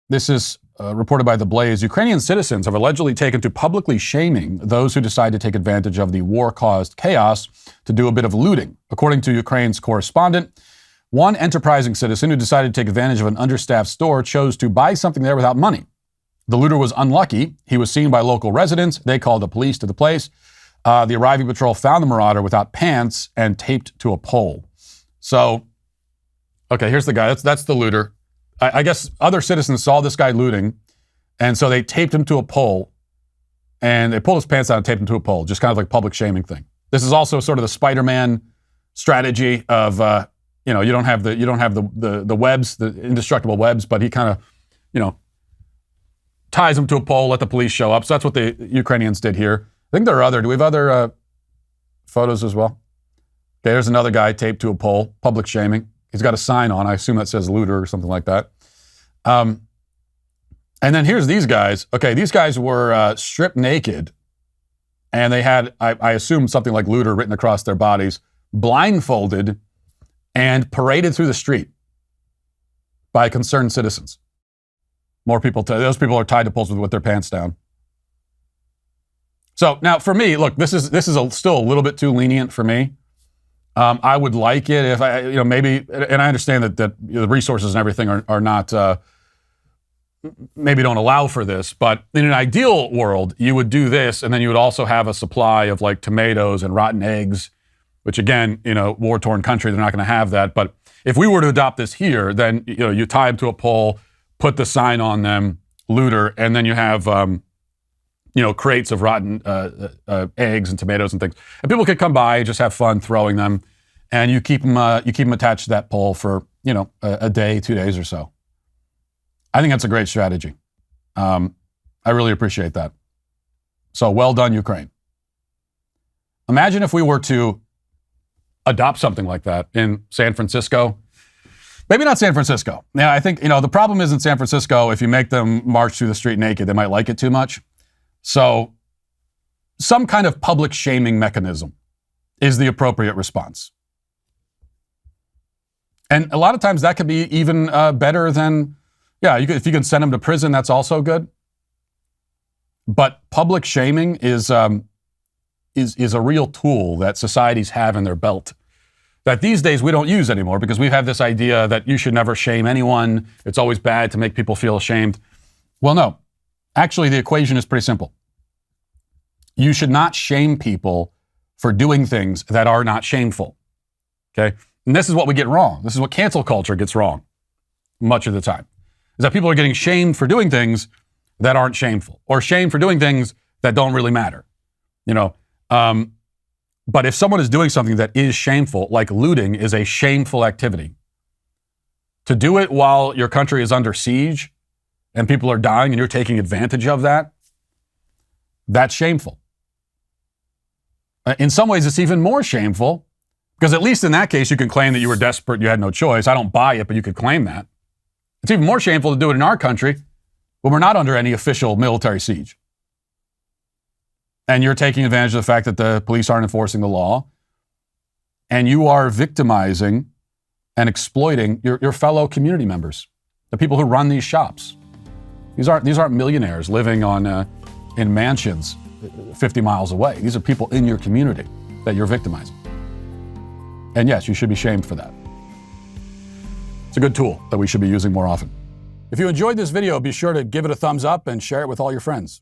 This is reported by The Blaze. Ukrainian citizens have allegedly taken to publicly shaming those who decide to take advantage of the war-caused chaos to do a bit of looting. According to Ukraine's correspondent, one enterprising citizen who decided to take advantage of an understaffed store chose to buy something there without money. The looter was unlucky. He was seen by local residents. They called the police to the place. The arriving patrol found the marauder without pants and taped to a pole. So, okay, here's the guy. That's the looter. I guess other citizens saw this guy looting, and so they taped him to a pole, and they pulled his pants down and taped him to a pole, just kind of like public shaming thing. This is also sort of the Spider-Man strategy of, you don't have the webs, the indestructible webs, but he kind of, ties him to a pole, let the police show up. So that's what the Ukrainians did here. I think there are do we have other photos as well? Okay, there's another guy taped to a pole, public shaming. He's got a sign on. I assume that says looter or something like that. And then here's these guys. Okay, these guys were stripped naked, and they had, I assume, something like looter written across their bodies, blindfolded, and paraded through the street by concerned citizens. More people, those people are tied to poles with their pants down. So now for me, look, this is still a little bit too lenient for me. I would like it if maybe, and I understand that the resources and everything are not, maybe don't allow for this, but in an ideal world, you would do this, and then you would also have a supply of like tomatoes and rotten eggs, which again, war-torn country, they're not going to have that. But if we were to adopt this here, then, you tie them to a pole, put the sign on them, looter, and then you have, crates of rotten eggs and tomatoes and things. And people could come by and just have fun throwing them, and you keep them attached to that pole for, a day, 2 days or so. I think that's a great strategy. I really appreciate that. So well done, Ukraine. Imagine if we were to adopt something like that in San Francisco. Maybe not San Francisco. Yeah, I think, the problem is in San Francisco, if you make them march through the street naked, they might like it too much. So some kind of public shaming mechanism is the appropriate response. And a lot of times that could be even better than, if you can send them to prison, that's also good. But public shaming is a real tool that societies have in their belt that these days we don't use anymore, because we have this idea that you should never shame anyone. It's always bad to make people feel ashamed. Well, no. Actually, the equation is pretty simple. You should not shame people for doing things that are not shameful. Okay? And this is what we get wrong. This is what cancel culture gets wrong much of the time. Is that people are getting shamed for doing things that aren't shameful, or shamed for doing things that don't really matter. But if someone is doing something that is shameful, like looting is a shameful activity, to do it while your country is under siege and people are dying and you're taking advantage of that, that's shameful. In some ways, it's even more shameful, because at least in that case, you can claim that you were desperate, you had no choice. I don't buy it, but you could claim that. It's even more shameful to do it in our country when we're not under any official military siege. And you're taking advantage of the fact that the police aren't enforcing the law, and you are victimizing and exploiting your fellow community members, the people who run these shops. These aren't millionaires living in mansions 50 miles away. These are people in your community that you're victimizing. And yes, you should be shamed for that. It's a good tool that we should be using more often. If you enjoyed this video, be sure to give it a thumbs up and share it with all your friends.